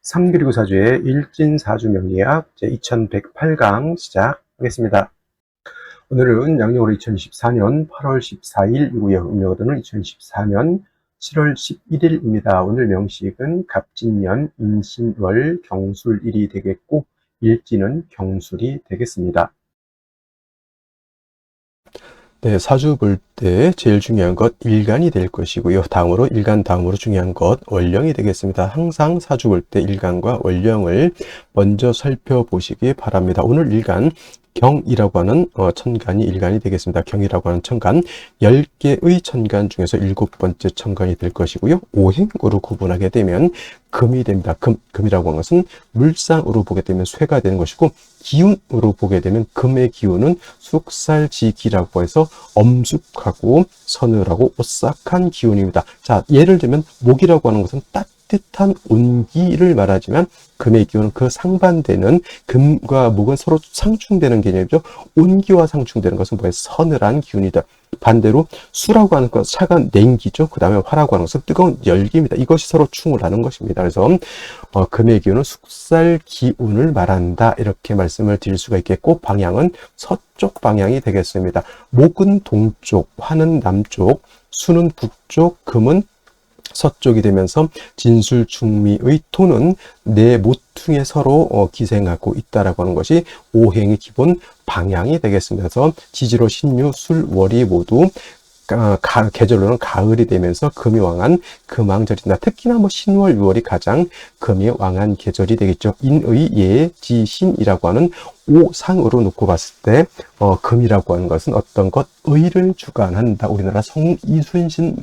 삼기류사주의 일진사주 명리학 제2108강 시작하겠습니다. 오늘은 양력으로 2024년 8월 14일이고요. 음력으로는 2024년 7월 11일입니다. 오늘 명식은 갑진년, 임신월, 경술일이 되겠고 일진은 경술이 되겠습니다. 네, 사주 볼 때 제일 중요한 것 일간이 될 것이고요. 다음으로 일간 다음으로 중요한 것 월령이 되겠습니다. 항상 사주 볼 때 일간과 월령을 먼저 살펴보시기 바랍니다. 오늘 일간 경이라고 하는 천간이 일간이 되겠습니다. 경이라고 하는 천간 10개의 천간 중에서 7번째 천간이 될 것이고요. 오행으로 구분하게 되면 금이 됩니다. 금이라고 하는 것은 물상으로 보게 되면 쇠가 되는 것이고 기운으로 보게 되면 금의 기운은 숙살지기라고 해서 엄숙하고 서늘하고 오싹한 기운입니다. 자, 예를 들면 목이라고 하는 것은 따뜻한 온기를 말하지만 금의 기운은 그 상반되는 금과 목은 서로 상충되는 개념이죠. 온기와 상충되는 것은 뭐예요? 서늘한 기운이다. 반대로 수라고 하는 것은 차가운 냉기죠. 그 다음에 화라고 하는 것은 뜨거운 열기입니다. 이것이 서로 충을 하는 것입니다. 그래서 금의 기운은 숙살 기운을 말한다. 이렇게 말씀을 드릴 수가 있겠고 방향은 서쪽 방향이 되겠습니다. 목은 동쪽, 화는 남쪽, 수는 북쪽, 금은 서쪽이 되면서 진술충미의 토는 내 모퉁이에 서로 기생하고 있다라고 하는 것이 오행의 기본 방향이 되겠습니다. 그래서 지지로 신유, 술, 월이 모두 계절로는 가을이 되면서 금이 왕한 금왕절이다. 특히나 신월, 6월이 가장 금이 왕한 계절이 되겠죠. 인의, 예, 지, 신이라고 하는 오상으로 놓고 봤을 때 금이라고 하는 것은 어떤 것? 의를 주관한다. 우리나라 성이순신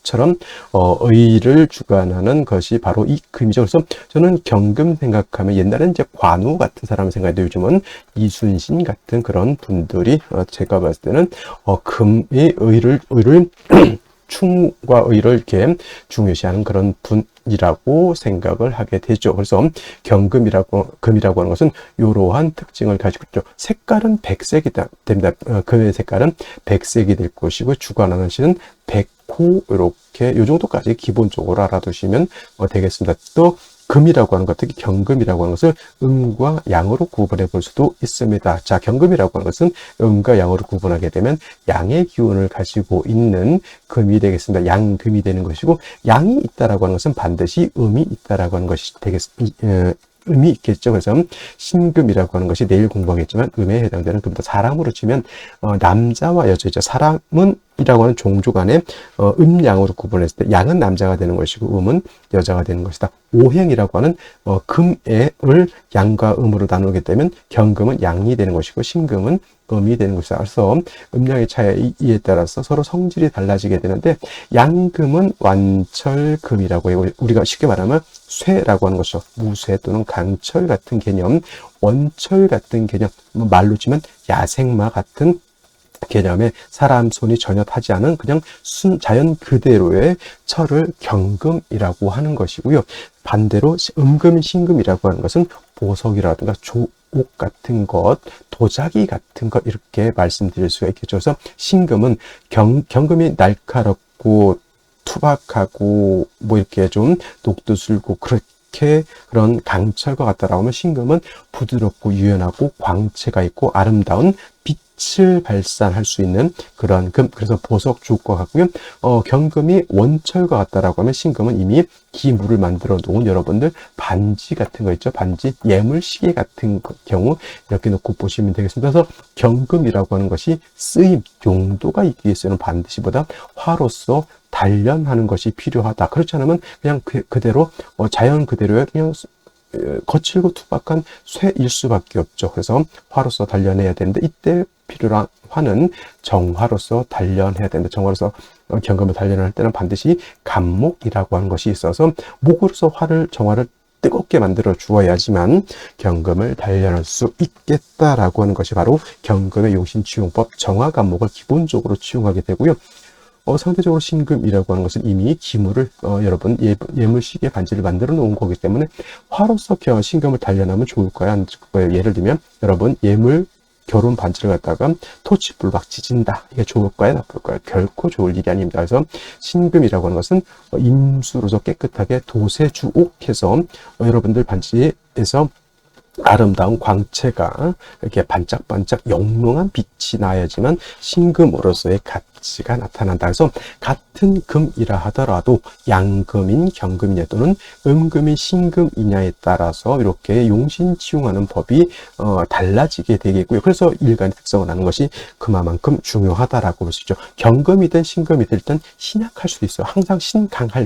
처럼 의를 주관하는 것이 바로 이 금이죠. 그래서 저는 경금 생각하면 옛날엔 이제 관우 같은 사람을 생각해도 요즘은 이순신 같은 그런 분들이 제가 봤을 때는 금의 의를 충과 의를 이렇게 중요시하는 그런 분이라고 생각을 하게 되죠. 그래서 금이라고 하는 것은 이러한 특징을 가지고 있죠. 색깔은 백색이 됩니다. 금의 색깔은 백색이 될 것이고 주관하는 신은 백호 이렇게 이 정도까지 기본적으로 알아두시면 되겠습니다. 또 금이라고 하는 것, 특히 경금이라고 하는 것을 음과 양으로 구분해 볼 수도 있습니다. 자, 경금이라고 하는 것은 음과 양으로 구분하게 되면 양의 기운을 가지고 있는 금이 되겠습니다. 양금이 되는 것이고 양이 있다라고 하는 것은 반드시 음이 있다라고 하는 것이 되겠습니다. 음이 있겠죠. 그래서 신금이라고 하는 것이 내일 공부하겠지만 음에 해당되는 금이다. 사람으로 치면 남자와 여자죠. 사람은 이라고 하는 종족 안에 음양으로 구분했을 때 양은 남자가 되는 것이고 음은 여자가 되는 것이다. 오행이라고 하는 금을 양과 음으로 나누게 되면 경금은 양이 되는 것이고 신금은 음이 되는 것이다. 그래서 음양의 차이에 따라서 서로 성질이 달라지게 되는데 양금은 완철금이라고 해요. 우리가 쉽게 말하면 쇠라고 하는 것이죠. 무쇠 또는 강철 같은 개념, 원철 같은 개념, 말로 치면 야생마 같은 개념에 사람 손이 전혀 타지 않은 그냥 자연 그대로의 철을 경금이라고 하는 것이고요. 반대로 음금, 신금이라고 하는 것은 보석이라든가 조옥 같은 것, 도자기 같은 것 이렇게 말씀드릴 수가 있겠죠. 그래서 신금은 경금이 날카롭고 투박하고 이렇게 좀 녹두술고 그런 강철과 같다라고 하면 신금은 부드럽고 유연하고 광채가 있고 아름다운 빛을 발산할 수 있는 그런 금, 그래서 보석 주옥과 같고요. 경금이 원철과 같다라고 하면 신금은 이미 기물을 만들어 놓은 여러분들 반지 같은 거 있죠. 반지, 예물시계 같은 경우 이렇게 놓고 보시면 되겠습니다. 그래서 경금이라고 하는 것이 쓰임, 용도가 있기 위해서는 반드시 보다 화로서 단련하는 것이 필요하다. 그렇지 않으면 그냥 그대로 자연 그대로의 그냥 거칠고 투박한 쇠일 수밖에 없죠. 그래서 화로서 단련해야 되는데 이때 필요한 화는 정화로서 단련해야 된다. 정화로서 경금을 단련할 때는 반드시 간목이라고 하는 것이 있어서 목으로서 정화를 뜨겁게 만들어 주어야지만 경금을 단련할 수 있겠다라고 하는 것이 바로 경금의 용신치용법 정화간목을 기본적으로 치용하게 되고요. 상대적으로 신금이라고 하는 것은 이미 기물을 여러분 예물시계 반지를 만들어 놓은 거기 때문에 화로서 신금을 단련하면 좋을까요? 안 좋을까요? 예를 들면 여러분 예물 결혼 반지를 갖다가 토치불 막 지진다. 이게 좋을까요? 나쁠까요? 결코 좋을 일이 아닙니다. 그래서 신금이라고 하는 것은 임수로서 깨끗하게 도세주옥해서 여러분들 반지에서 아름다운 광채가 이렇게 반짝반짝 영롱한 빛이 나야지만 신금으로서의 가치가 나타난다. 그래서 같은 금이라 하더라도 양금인 경금이냐 또는 음금인 신금이냐에 따라서 이렇게 용신치용하는 법이 달라지게 되겠고요. 그래서 일간의 특성을 아는 것이 그만큼 중요하다라고 볼 수 있죠. 경금이든 신금이든 일단 신약할 수도 있어요. 항상 신강할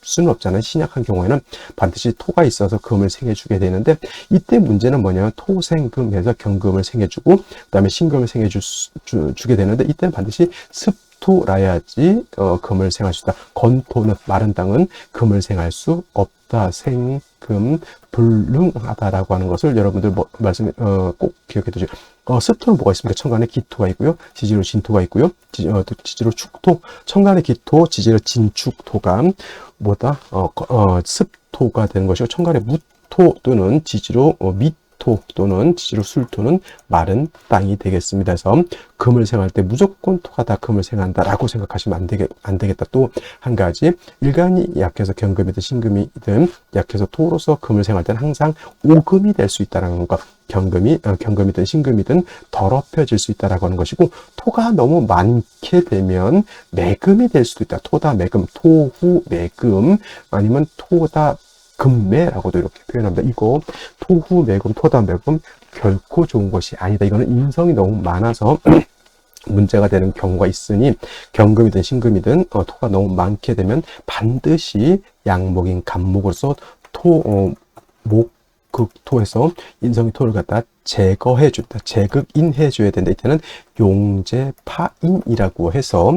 수는 없잖아요. 신약한 경우에는 반드시 토가 있어서 금을 생해주게 되는데, 이때 문제는 뭐냐면 토생금해서 경금을 생해주고 그 다음에 신금을 생해주게 되는데, 이때는 반드시 습토라야지 금을 생할 수 있다. 건토는 마른 땅은 금을 생할 수 없다. 생금 불능하다라고 하는 것을 여러분들 꼭 기억해 두시고, 습토는 뭐가 있습니까? 천간에 기토가 있고요, 지지로 진토가 있고요, 지지로 축토, 천간에 기토, 지지로 진축토가 뭐다? 습토가 되는 것이고, 천간에 무토 또는 지지로 미토 또는 지지로 술토는 마른 땅이 되겠습니다. 그래서 금을 생할 때 무조건 토가 다 금을 생한다라고 생각하시면 안 되겠다. 또 한 가지, 일간이 약해서 경금이든 신금이든 약해서 토로서 금을 생할 때는 항상 오금이 될 수 있다는 것. 경금이든 신금이든 더럽혀질 수 있다라고 하는 것이고, 토가 너무 많게 되면 매금이 될 수도 있다. 토다 매금, 토후 매금, 아니면 토다 금매라고도 이렇게 표현합니다. 이거 토후 매금, 토다 매금 결코 좋은 것이 아니다. 이거는 인성이 너무 많아서 문제가 되는 경우가 있으니, 경금이든 신금이든 토가 너무 많게 되면 반드시 양목인 간목으로서 극토에서 인성의 토를 갖다 제거해준다. 제극인해줘야 된다. 이때는 용제파인이라고 해서,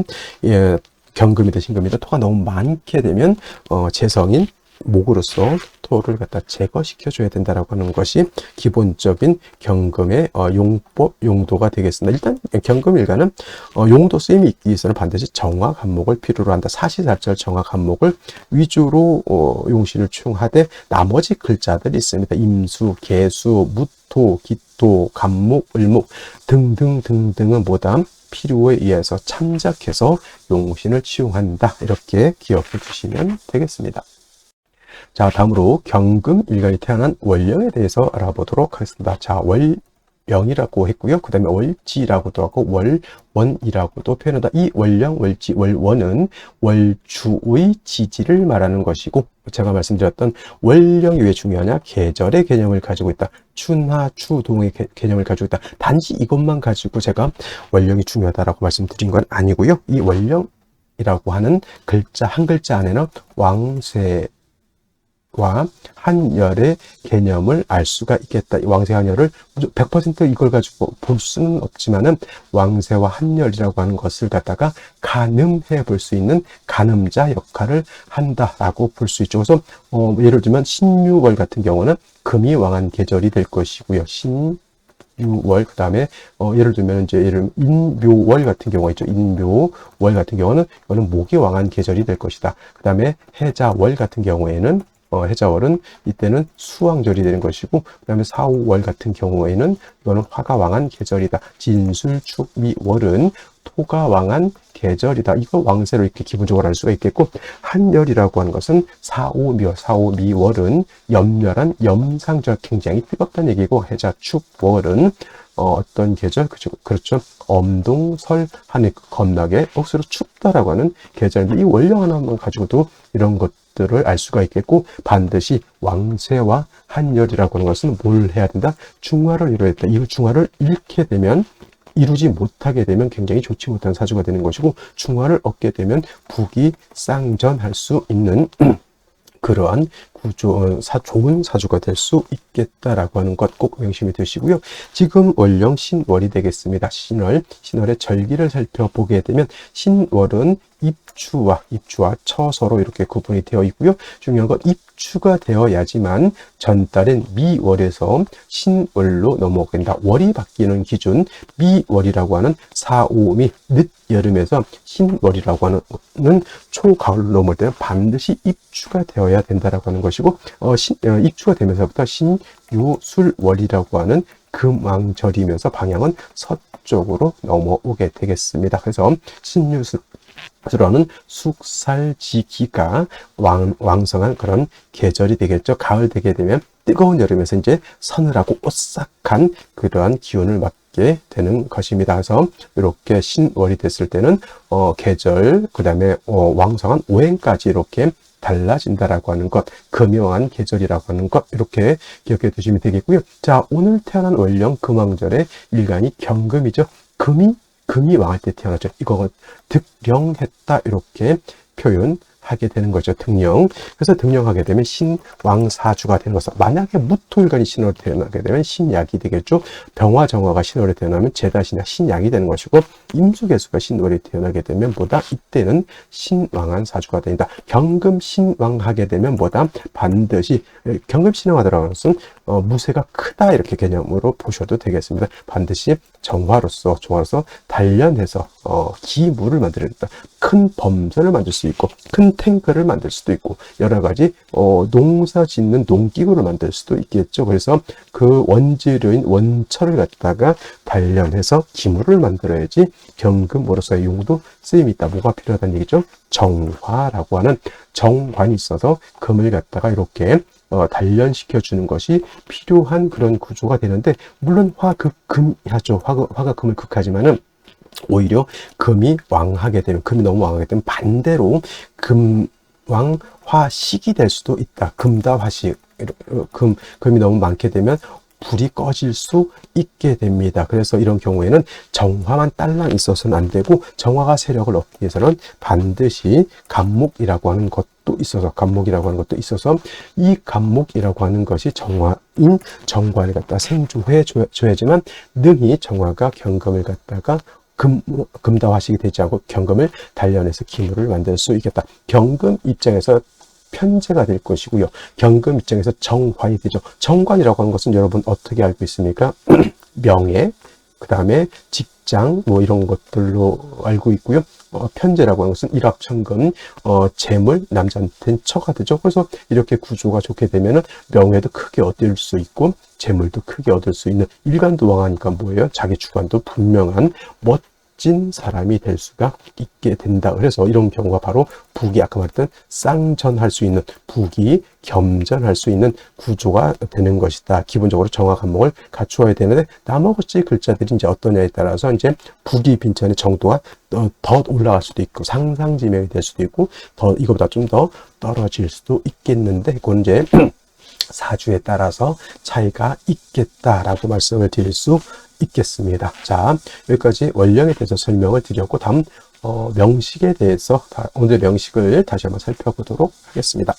경금이든 신금이든 토가 너무 많게 되면 재성인 목으로서 토를 갖다 제거시켜줘야 된다라고 하는 것이 기본적인 경금의 용도가 되겠습니다. 일단 경금일간은 용도 쓰임이 있기 위해서는 반드시 정화 간목을 필요로 한다. 사시사철 정화 간목을 위주로 용신을 충하되 나머지 글자들이 있습니다. 임수, 개수, 무토, 기토, 간목, 을목 등등등등은 뭐다? 필요에 의해서 참작해서 용신을 치용한다. 이렇게 기억해 주시면 되겠습니다. 자, 다음으로 경금일간이 태어난 월령에 대해서 알아보도록 하겠습니다. 자, 월령이라고 했고요. 그 다음에 월지라고도 하고 월원이라고도 표현한다. 이 월령, 월지, 월원은 월주의 지지를 말하는 것이고, 제가 말씀드렸던 월령이 왜 중요하냐? 계절의 개념을 가지고 있다. 춘하, 추동의 개념을 가지고 있다. 단지 이것만 가지고 제가 월령이 중요하다라고 말씀드린 건 아니고요. 이 월령이라고 하는 글자, 한 글자 안에는 왕세 와 한열의 개념을 알 수가 있겠다. 왕세 한열을 100% 이걸 가지고 볼 수는 없지만은 왕세와 한열이라고 하는 것을 갖다가 가늠해 볼 수 있는 가늠자 역할을 한다라고 볼 수 있죠. 그래서 예를 들면 신유월 같은 경우는 금이 왕한 계절이 될 것이고요. 신유월, 그 다음에 예를 들면 인묘월 같은 경우가 있죠. 인묘월 같은 경우는 이거는 목이 왕한 계절이 될 것이다. 그 다음에 해자월 같은 경우에는 해자월은 이때는 수왕절이 되는 것이고, 그 다음에 사오월 같은 경우에는 이거는 화가 왕한 계절이다. 진술축미월은 토가 왕한 계절이다. 이거 왕세로 이렇게 기본적으로 알 수가 있겠고, 한열이라고 하는 것은 사오미월은 염렬한 염상절, 굉장히 뜨겁다는 얘기고, 해자축월은 어떤 계절? 그렇죠. 엄동설 하늘 겁나게 억수로 춥다라고 하는 계절인데, 이 원령 하나만 가지고도 이런 것들을 알 수가 있겠고, 반드시 왕세와 한열이라고 하는 것은 뭘 해야 된다? 중화를 이루어야 된다. 이 중화를 잃게 되면, 이루지 못하게 되면 굉장히 좋지 못한 사주가 되는 것이고, 중화를 얻게 되면 북이 쌍전할 수 있는 그러한 좋은 사주가 될 수 있겠다라고 하는 것 꼭 명심해 두시고요. 지금 월령 신월이 되겠습니다. 신월의 절기를 살펴보게 되면, 신월은 입추와 처서로 이렇게 구분이 되어 있고요. 중요한 건 입추가 되어야지만 전달인 미월에서 신월로 넘어오게 된다. 월이 바뀌는 기준, 미월이라고 하는 사오미 늦여름에서 신월이라고 하는 초가을로 넘어올 때는 반드시 입추가 되어야 된다라고 하는 것이고, 입추가 되면서부터 신유술월이라고 하는 금왕절이면서 방향은 서쪽으로 넘어오게 되겠습니다. 그래서 신유술로는 숙살지기가 왕성한 그런 계절이 되겠죠. 가을 되게 되면 뜨거운 여름에서 이제 서늘하고 오싹한 그러한 기온을 맞게 되는 것입니다. 그래서 이렇게 신월이 됐을 때는 계절, 그 다음에 왕성한 오행까지 이렇게 달라진다라고 하는 것, 금요한 계절이라고 하는 것, 이렇게 기억해 두시면 되겠고요. 자, 오늘 태어난 월령 금왕절의 일간이 경금이죠. 금이 왕할 때 태어났죠. 이거 득령했다, 이렇게 표현하게 되는 거죠. 득령. 그래서 득령하게 되면 신왕사주가 되는 것은, 만약에 무토일간이 신월에 태어나게 되면 신약이 되겠죠. 병화정화가 신월에 태어나면 제다신약 신약이 되는 것이고, 임수개수가 신월에 태어나게 되면 뭐다? 이때는 신왕한 사주가 된다. 경금 신왕하게 되면 뭐다? 반드시 경금 신왕하더라는 것은 무쇠가 크다, 이렇게 개념으로 보셔도 되겠습니다. 반드시 정화로서 단련해서 기물을 만들어냈다. 큰 범선을 만들 수 있고, 큰 탱크를 만들 수도 있고, 여러 가지 농사 짓는 농기구를 만들 수도 있겠죠. 그래서 그 원재료인 원철을 갖다가 단련해서 기물을 만들어야지 경금으로서의 용도 쓰임이 있다. 뭐가 필요하다는 얘기죠? 정화라고 하는 정관이 있어서 금을 갖다가 이렇게 단련시켜 주는 것이 필요한 그런 구조가 되는데, 물론 화극금하죠. 화가 금을 극하지만은 오히려 금이 왕하게 되면, 금이 너무 왕하게 되면 반대로 금왕화식이 될 수도 있다. 금다화식. 금이 너무 많게 되면 불이 꺼질 수 있게 됩니다. 그래서 이런 경우에는 정화만 딸랑 있어서는 안 되고, 정화가 세력을 얻기 위해서는 반드시 간목이라고 하는 것도 있어서 이 간목이라고 하는 것이 정화인 정관을 갖다 생주해 줘야지만 능히 정화가 경금을 갖다가 금다화식이 되지 않고 경금을 단련해서 기물을 만들 수 있겠다. 경금 입장에서 편제가 될 것이고요. 경금 입장에서 정관이 되죠. 정관이라고 하는 것은 여러분 어떻게 알고 있습니까? 명예, 그 다음에 직장, 뭐 이런 것들로 알고 있고요. 편제라고 하는 것은 일합천금, 재물, 남자한테는 처가 되죠. 그래서 이렇게 구조가 좋게 되면은 명예도 크게 얻을 수 있고, 재물도 크게 얻을 수 있는, 일간도 왕하니까 뭐예요? 자기 주관도 분명한 멋진 사람이 될 수가 있게 된다. 그래서 이런 경우가 바로 북이, 아까 말했던 쌍전할 수 있는, 북이 겸전할 수 있는 구조가 되는 것이다. 기본적으로 정화 간목을 갖추어야 되는데, 나머지 글자들이 이제 어떠냐에 따라서 이제 북이 빈천의 정도가 더 올라갈 수도 있고, 상상지명이 될 수도 있고, 이거보다 좀 더 떨어질 수도 있겠는데, 그건 이제 사주에 따라서 차이가 있겠다라고 말씀을 드릴 수 있겠습니다. 자, 여기까지 원령에 대해서 설명을 드렸고, 다음 명식에 대해서 오늘 명식을 다시 한번 살펴보도록 하겠습니다.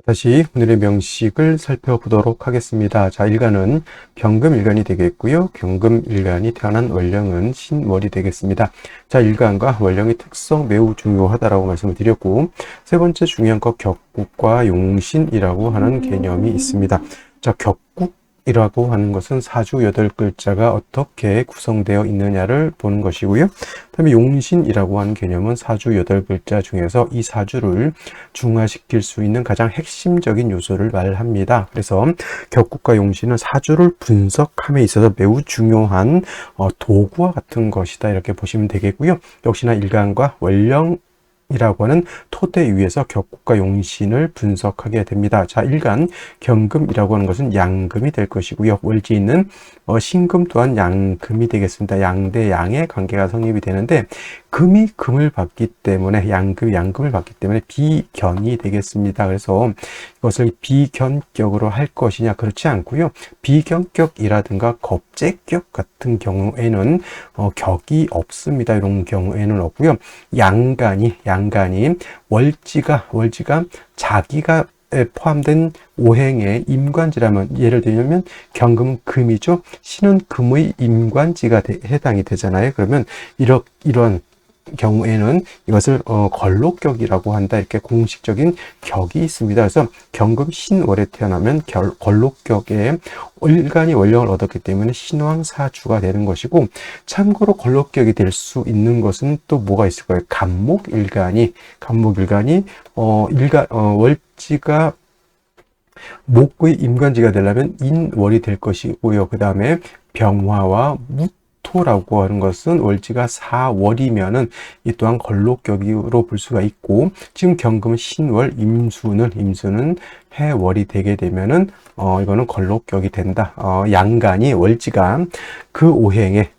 다시 오늘의 명식을 살펴보도록 하겠습니다. 자, 일간은 경금일간이 되겠고요. 경금일간이 태어난 월령은 신월이 되겠습니다. 자, 일간과 월령의 특성 매우 중요하다라고 말씀을 드렸고, 세 번째 중요한 것, 격국과 용신이라고 하는 개념이 있습니다. 자, 격국이라고 하는 것은 사주 8글자가 어떻게 구성되어 있느냐를 보는 것이고요. 그다음에 용신이라고 하는 개념은 사주 8글자 중에서 이 사주를 중화시킬 수 있는 가장 핵심적인 요소를 말합니다. 그래서 격국과 용신은 사주를 분석함에 있어서 매우 중요한 도구와 같은 것이다, 이렇게 보시면 되겠고요. 역시나 일간과 월령 이라고 하는 토대 위에서 격국과 용신을 분석하게 됩니다. 자, 일간 경금이라고 하는 것은 양금이 될 것이고요. 월지는 신금 또한 양금이 되겠습니다. 양 대 양의 관계가 성립이 되는데, 금이 금을 받기 때문에 양금을 받기 때문에 비견이 되겠습니다. 그래서 이것을 비견격으로 할 것이냐, 그렇지 않고요. 비견격이라든가 겁재격 같은 경우에는 격이 없습니다. 이런 경우에는 없고요. 양간이 월지가 자기가 포함된 오행의 임관지라면, 예를 들면 경금은 금이죠. 신은 금의 임관지가 해당이 되잖아요. 그러면 이런 경우에는 이것을 걸록격이라고 한다, 이렇게 공식적인 격이 있습니다. 그래서 경금 신월에 태어나면 걸록격에 일간이 월령을 얻었기 때문에 신왕사주가 되는 것이고, 참고로 걸록격이 될 수 있는 것은 또 뭐가 있을까요? 간목일간이 월지가 목의 임관지가 되려면 인월이 될 것이고요. 그 다음에 병화와 무토라고 하는 것은 월지가 사월이면은 이 또한 걸록격으로 볼 수가 있고, 지금 경금은 신월, 임수는 해월이 되게 되면은 이거는 걸록격이 된다. 양간이 월지가 그 오행의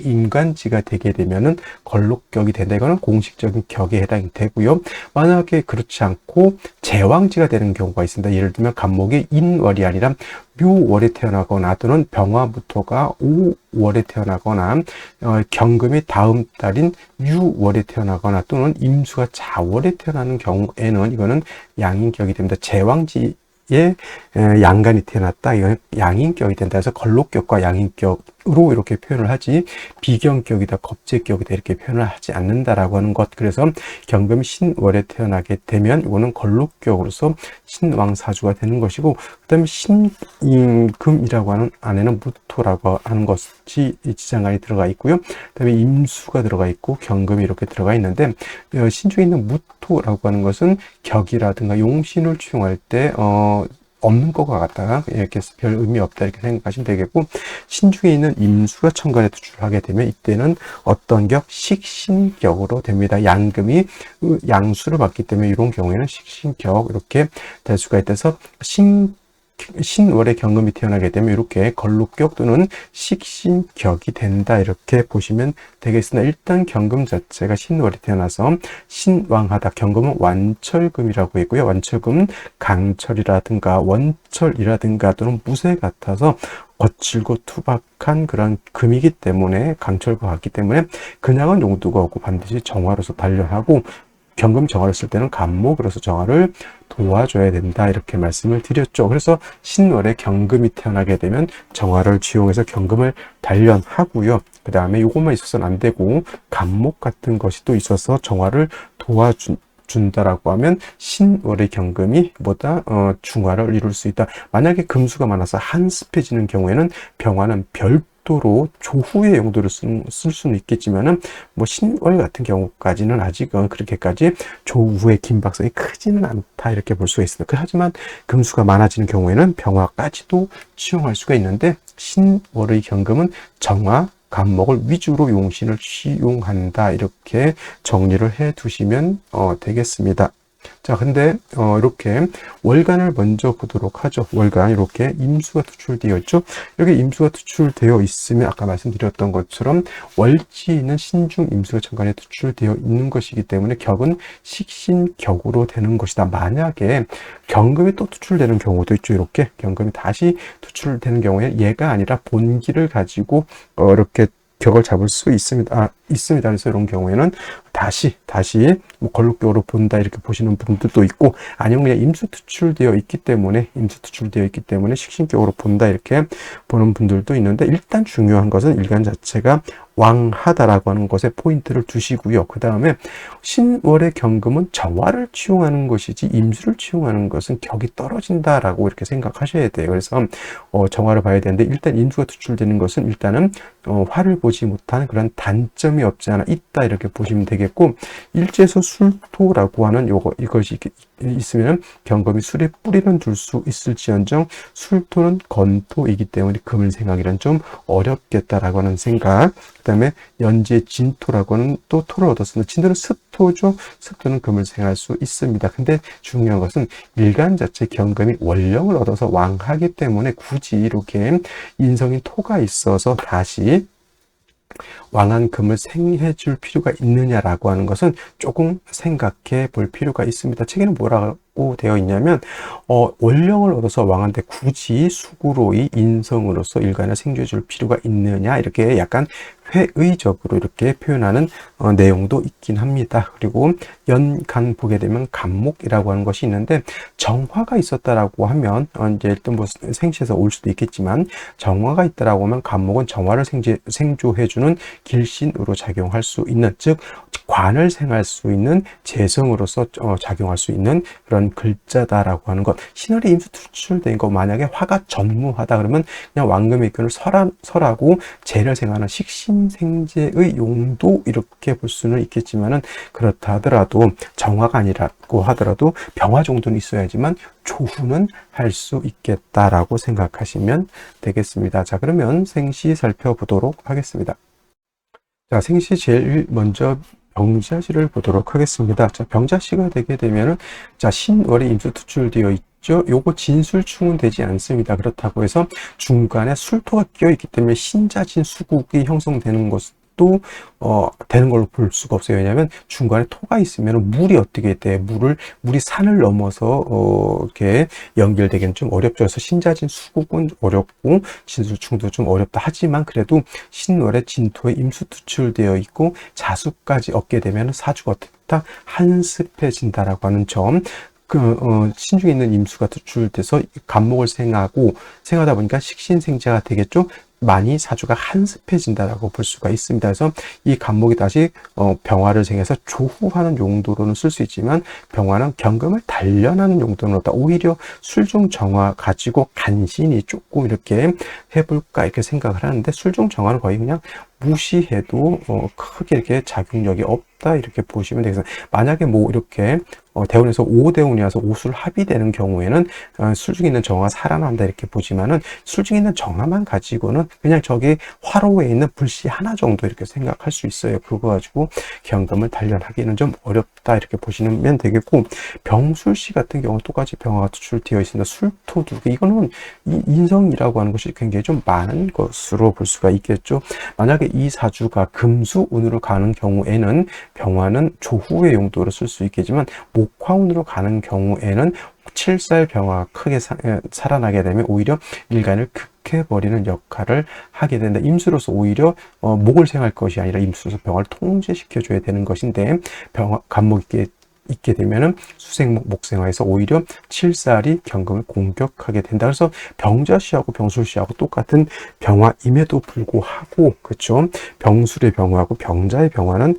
임관지가 되게 되면은 걸록격이 된다. 이거는 공식적인 격에 해당이 되고요. 만약에 그렇지 않고 제왕지가 되는 경우가 있습니다. 예를 들면 간목이 인월이 아니라 묘월에 태어나거나, 또는 병화부터가 5월에 태어나거나, 경금이 다음 달인 6월에 태어나거나, 또는 임수가 자월에 태어나는 경우에는 이거는 양인격이 됩니다. 제왕지에 양간이 태어났다. 이건 양인격이 된다. 해서 걸록격과 양인격으로 이렇게 표현을 하지, 비경격이다, 겁재격이다 이렇게 표현을 하지 않는다라고 하는 것. 그래서 경금이 신월에 태어나게 되면 이거는 걸록격으로서 신왕사주가 되는 것이고, 그 다음에 신금이라고 하는 안에는 무토라고 하는 것이 지장간이 들어가 있고요. 그 다음에 임수가 들어가 있고 경금이 이렇게 들어가 있는데, 신중에 있는 무토라고 하는 것은 격이라든가 용신을 취용할 때 없는 것과 같다, 이렇게 해서 별 의미 없다 이렇게 생각하시면 되겠고, 신중에 있는 임수가 천간에 투출하게 되면 이때는 어떤 격? 식신격으로 됩니다. 양금이 양수를 받기 때문에 이런 경우에는 식신격 이렇게 될 수가 있어서, 신월에 경금이 태어나게 되면 이렇게 걸록격 또는 식신격이 된다 이렇게 보시면 되겠습니다. 일단 경금 자체가 신월에 태어나서 신왕하다. 경금은 완철금이라고 했고요. 완철금은 강철이라든가 원철이라든가 또는 무쇠 같아서 거칠고 투박한 그런 금이기 때문에, 강철과 같기 때문에 그냥은 용도가 없고 반드시 정화로서 단련하고, 경금 정화를 쓸 때는 간목으로서 정화를 도와줘야 된다 이렇게 말씀을 드렸죠. 그래서 신월에 경금이 태어나게 되면 정화를 지용해서 경금을 단련하고요. 그 다음에 이것만 있어서는 안 되고 간목 같은 것이 또 있어서 정화를 도와준다라고 하면 신월의 경금이 뭐다? 중화를 이룰 수 있다. 만약에 금수가 많아서 한습해지는 경우에는 병화는 별도로 조후의 용도를 쓸 수는 있겠지만은, 뭐 신월 같은 경우까지는 아직은 그렇게까지 조후의 긴박성이 크지는 않다 이렇게 볼 수가 있습니다. 하지만 금수가 많아지는 경우에는 병화까지도 취용할 수가 있는데, 신월의 경금은 정화, 간목을 위주로 용신을 취용한다 이렇게 정리를 해 두시면 되겠습니다. 자, 근데 이렇게 월간을 먼저 보도록 하죠. 월간 이렇게 임수가 투출되어 있죠. 여기 임수가 투출되어 있으면 아까 말씀드렸던 것처럼 월지는 신중 임수가 천간에 투출되어 있는 것이기 때문에 격은 식신격으로 되는 것이다. 만약에 경금이 또 투출되는 경우도 있죠. 이렇게 경금이 다시 투출되는 경우에 얘가 아니라 본기를 가지고 이렇게 격을 잡을 수 있습니다. 있습니다. 그래서 이런 경우에는 다시 뭐 걸록격으로 본다 이렇게 보시는 분들도 있고, 아니면 그냥 임수 투출되어 있기 때문에 식신격으로 본다 이렇게 보는 분들도 있는데, 일단 중요한 것은 일간 자체가 왕하다라고 하는 것에 포인트를 두시고요. 그 다음에 신월의 경금은 정화를 취용하는 것이지 임수를 취용하는 것은 격이 떨어진다라고 이렇게 생각하셔야 돼요. 그래서 정화를 봐야 되는데, 일단 임수가 투출되는 것은 일단은 화를 보지 못하는 그런 단점이 없지 않아 있다 이렇게 보시면 되겠고, 일제에서 술토라고 하는 이것이 있으면 경금이 술에 뿌리는 둘 수 있을지언정 술토는 건토이기 때문에 금을 생각이란 좀 어렵겠다라고 하는 생각. 그 다음에 연지의 진토라고 하는 또 토를 얻었습니다. 진토는 습토죠. 습토는 금을 생할 수 있습니다. 근데 중요한 것은 일간 자체 경금이 원령을 얻어서 왕하기 때문에 굳이 이렇게 인성인 토가 있어서 다시 왕한 금을 생해 줄 필요가 있느냐라고 하는 것은 조금 생각해 볼 필요가 있습니다. 책에는 뭐라고 되어 있냐면, 원령을 얻어서 왕한테 굳이 수구로의 인성으로서 일간을 생겨해 줄 필요가 있느냐 이렇게 약간 회의적으로 이렇게 표현하는 내용도 있긴 합니다. 그리고 연간 보게 되면 간목이라고 하는 것이 있는데, 정화가 있었다라고 하면 이제 일단 뭐 생시에서 올 수도 있겠지만, 정화가 있다라고 하면 간목은 정화를 생조해주는 길신으로 작용할 수 있는, 즉 관을 생할 수 있는 재성으로서 작용할 수 있는 그런 있는 글자다라고 하는 것. 신월에 임수 투출된 거 만약에 화가 전무하다 그러면 그냥 왕금의 균을 설하고 재를 생하는 식신생재의 용도 이렇게 볼 수는 있겠지만은 그렇다 하더라도 정화가 아니라고 하더라도 병화 정도는 있어야지만 조후는 할 수 있겠다라고 생각하시면 되겠습니다. 자, 그러면 생시 살펴보도록 하겠습니다. 자, 생시 제일 먼저 병자시를 보도록 하겠습니다. 자, 병자시가 되게 되면은, 자, 신월이 임수 투출되어 있죠. 요거 진술충은 되지 않습니다. 그렇다고 해서 중간에 술토가 끼어 있기 때문에 신자진 수국이 형성되는 것도 되는 걸로 볼 수가 없어요. 왜냐하면 중간에 토가 있으면 물이 어떻게 돼? 물이 산을 넘어서 이렇게 연결되기는 좀 어렵죠. 그래서 신자진 수국은 어렵고 진술충도 좀 어렵다 하지만 그래도 신월에 진토에 임수 투출되어 있고 자수까지 얻게 되면 사주가 어떻다? 한습해진다라고 하는 점. 신중에 있는 임수가 투출돼서 간목을 생하다 보니까 식신생재가 되겠죠. 많이 사주가 한습해진다라고 볼 수가 있습니다. 그래서 이 간목이 다시 병화를 생해서 조후하는 용도로는 쓸 수 있지만 병화는 경금을 단련하는 용도는 없다. 오히려 술중 정화 가지고 간신히 조금 이렇게 해볼까 이렇게 생각을 하는데 술중 정화는 거의 그냥 무시해도 크게 이렇게 작용력이 없다 이렇게 보시면 되겠습니다. 만약에 뭐 이렇게 대운에서 5대운이어서 오술 합의되는 경우에는 술중에 있는 정화가 살아난다 이렇게 보지만은 술중에 있는 정화만 가지고는 그냥 저기 화로에 있는 불씨 하나 정도 이렇게 생각할 수 있어요. 그거 가지고 경금을 단련하기는 좀 어렵다 이렇게 보시면 되겠고, 병술씨 같은 경우는 똑같이 병화가 투출되어 있습니다. 술토 두 개, 이거는 인성이라고 하는 것이 굉장히 좀 많은 것으로 볼 수가 있겠죠. 만약에 이 사주가 금수운으로 가는 경우에는 병화는 조후의 용도로 쓸 수 있겠지만 목화운으로 가는 경우에는 칠살 병화가 크게 살아나게 되면 오히려 일간을 극해버리는 역할을 하게 된다. 임수로서 오히려 목을 생할 것이 아니라 임수로서 병화를 통제시켜줘야 되는 것인데 간목이 있게 되면은 수생목 목생화에서 오히려 칠살이 경금을 공격하게 된다. 그래서 병자시하고 병술시하고 똑같은 병화임에도 불구하고, 그렇죠? 병술의 병화하고 병자의 병화는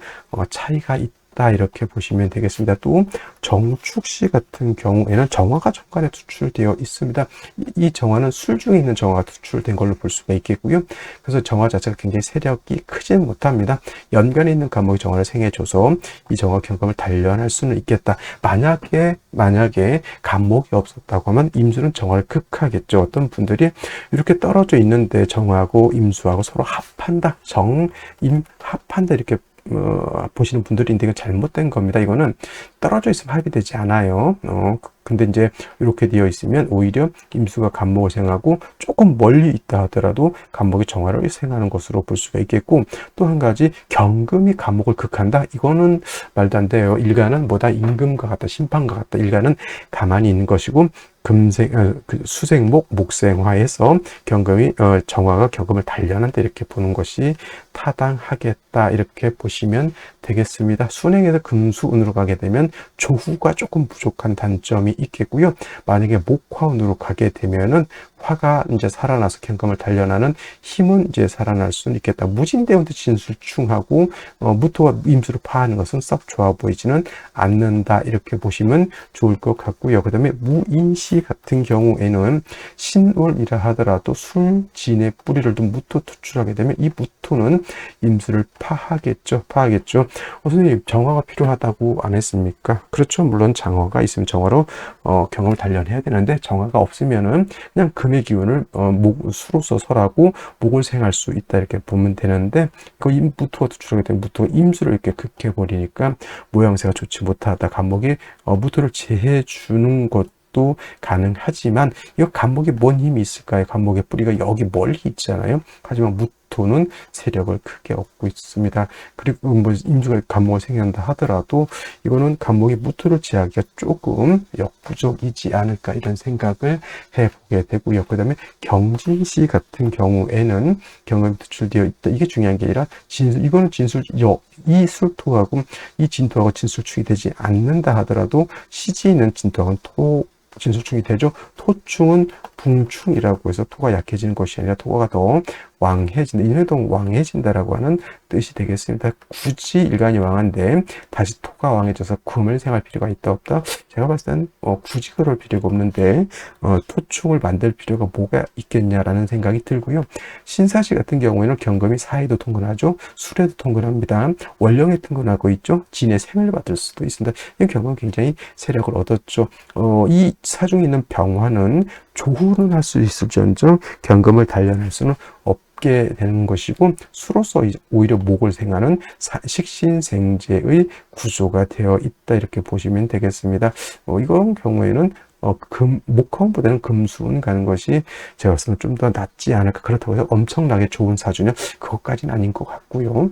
차이가 있다. 이렇게 보시면 되겠습니다. 또 정축시 같은 경우에는 정화가 정관에 투출되어 있습니다. 이 정화는 술 중에 있는 정화가 투출된 걸로 볼 수가 있겠고요. 그래서 정화 자체가 굉장히 세력이 크지는 못합니다. 연간에 있는 간목이 정화를 생해줘서 이 정화 경금을 단련할 수는 있겠다. 만약에 간목이 없었다고 하면 임수는 정화를 극하겠죠. 어떤 분들이 이렇게 떨어져 있는데 정화하고 임수하고 서로 합한다, 정임 합한다 이렇게 보시는 분들인데 이건 잘못된 겁니다. 이거는 떨어져 있으면 합의되지 않아요. 근데 이제 이렇게 되어 있으면 오히려 임수가 간목을 생하고 조금 멀리 있다 하더라도 간목이 정화를 생하는 것으로 볼 수가 있겠고, 또 한 가지 경금이 간목을 극한다. 이거는 말도 안 돼요. 일간은 뭐다 임금과 같다, 심판과 같다. 일간은 가만히 있는 것이고 수생목 목생화에서 경금이 정화가 경금을 단련한다 이렇게 보는 것이 타당하겠다 이렇게 보시면 되겠습니다. 순행에서 금수운으로 가게 되면 조후가 조금 부족한 단점이 있겠고요. 만약에 목화운으로 가게 되면은 화가 이제 살아나서 경금을 단련하는 힘은 이제 살아날 수는 있겠다. 무진대운도 진술충하고 무토와 임수를 파하는 것은 썩 좋아 보이지는 않는다 이렇게 보시면 좋을 것 같고요. 그 다음에 무인시 같은 경우에는 신월이라 하더라도 술진의 뿌리를 둔 무토 투출하게 되면 이 무토는 임수를 파하겠죠. 선생님, 정화가 필요하다고 안 했습니까? 그렇죠. 물론 정화가 있으면 정화로 경험을 단련해야 되는데 정화가 없으면은 그냥 금의 기운을 수로서 설하고 목을 생할 수 있다 이렇게 보면 되는데, 그 무토가 투출하게 되면 무토가 임수를 이렇게 극해버리니까 모양새가 좋지 못하다. 간목이 무토를 제해 주는 것도 가능하지만 이 간목에 뭔 힘이 있을까요? 간목의 뿌리가 여기 멀리 있잖아요. 하지만 무토는 세력을 크게 얻고 있습니다. 그리고 뭐 임수가 간목을 생긴다 하더라도 이거는 간목이 무토를 제하기가 조금 역부족이지 않을까 이런 생각을 해보게 되고요. 그 다음에 경진시 같은 경우에는 경금이 투출되어 있다. 이게 중요한 게 아니라 이거는 이 술토하고 이 진토하고 진술충이 되지 않는다 하더라도 시지에 있는 진토하고는 진술충이 되죠. 토충은 붕충이라고 해서 토가 약해지는 것이 아니라 토가 더 왕해진다. 인회동 왕해진다라고 하는 뜻이 되겠습니다. 굳이 일간이 왕한데 다시 토가 왕해져서 금을 생할 필요가 있다 없다? 제가 봤을 땐 굳이 그럴 필요가 없는데 토축을 만들 필요가 뭐가 있겠냐라는 생각이 들고요. 신사시 같은 경우에는 경금이 사에도 통근하죠. 술에도 통근합니다. 월령에 통근하고 있죠. 진의 생을 받을 수도 있습니다. 이 경금은 굉장히 세력을 얻었죠. 이 사중에 있는 병화는 조후는 할 수 있을지언정 경금을 단련할 수는 없게 되는 것이고, 수로서 오히려 목을 생하는 식신생재의 구조가 되어 있다, 이렇게 보시면 되겠습니다. 이런 경우에는 목화운보다는 금수운 가는 것이 제가 봤을 때 좀 더 낫지 않을까. 그렇다고 해서 엄청나게 좋은 사주냐, 그것까지는 아닌 것 같고요.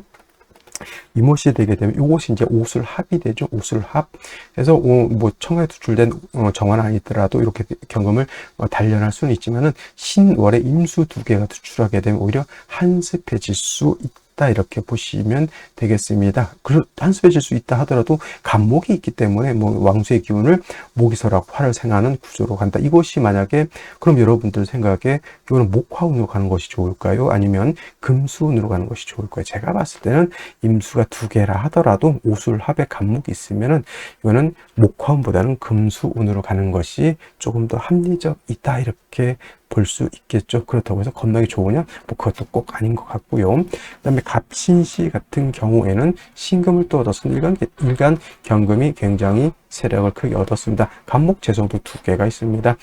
이모시 되게 되면 이것이 이제 오술합이 되죠. 오술합. 그래서 뭐 청하에 투출된 정화는 아니더라도 이렇게 경금을 단련할 수는 있지만은 신월에 임수 두 개가 투출하게 되면 오히려 한습해질 수 있다, 이렇게 보시면 되겠습니다. 한습해질 수 있다 하더라도 간목이 있기 때문에 뭐 왕수의 기운을 목이설하고 화를 생하는 구조로 간다. 이것이 만약에, 그럼 여러분들 생각에 이거는 목화운으로 가는 것이 좋을까요? 아니면 금수운으로 가는 것이 좋을까요? 제가 봤을 때는 임수가 두 개라 하더라도 오술합에 간목이 있으면은 이거는 목화운보다는 금수운으로 가는 것이 조금 더 합리적이다, 이렇게 볼 수 있겠죠. 그렇다고 해서 겁나게 좋으냐? 뭐 그것도 꼭 아닌 것 같고요. 그 다음에 갑신시 같은 경우에는 신금을 또 얻었습니다. 일간 경금이 굉장히 세력을 크게 얻었습니다. 간목 재성도 두 개가 있습니다.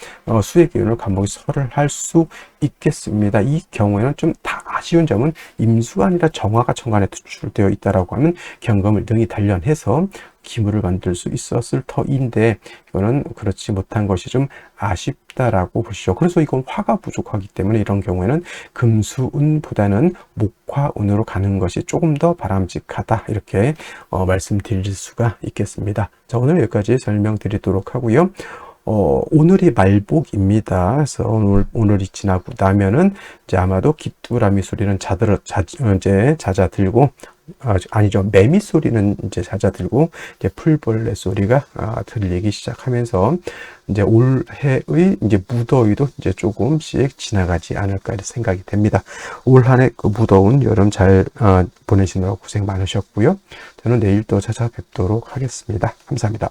수의 기운을 간목이 설을 할 수 있겠습니다. 이 경우에는 좀 다 아쉬운 점은 임수가 아니라 정화가 정관에 투출되어 있다라고 하면 경금을 능히 단련해서 기물을 만들 수 있었을 터인데, 이거는 그렇지 못한 것이 좀 아쉽다라고 보시죠. 그래서 이건 화가 부족하기 때문에 이런 경우에는 금수운보다는 목화운으로 가는 것이 조금 더 바람직하다, 이렇게 말씀드릴 수가 있겠습니다. 자, 오늘 여기까지 설명드리도록 하고요. 오늘이 말복입니다. 그래서 오늘이 지나고 나면은 이제 아마도 귀뚜라미 소리는 이제 잦아들고, 아니죠. 매미 소리는 이제 잦아들고, 이제 풀벌레 소리가 들리기 시작하면서 이제 올해의 이제 무더위도 이제 조금씩 지나가지 않을까 생각이 됩니다. 올 한해 그 무더운 여름 잘 보내시느라 고생 많으셨고요. 저는 내일 또 찾아뵙도록 하겠습니다. 감사합니다.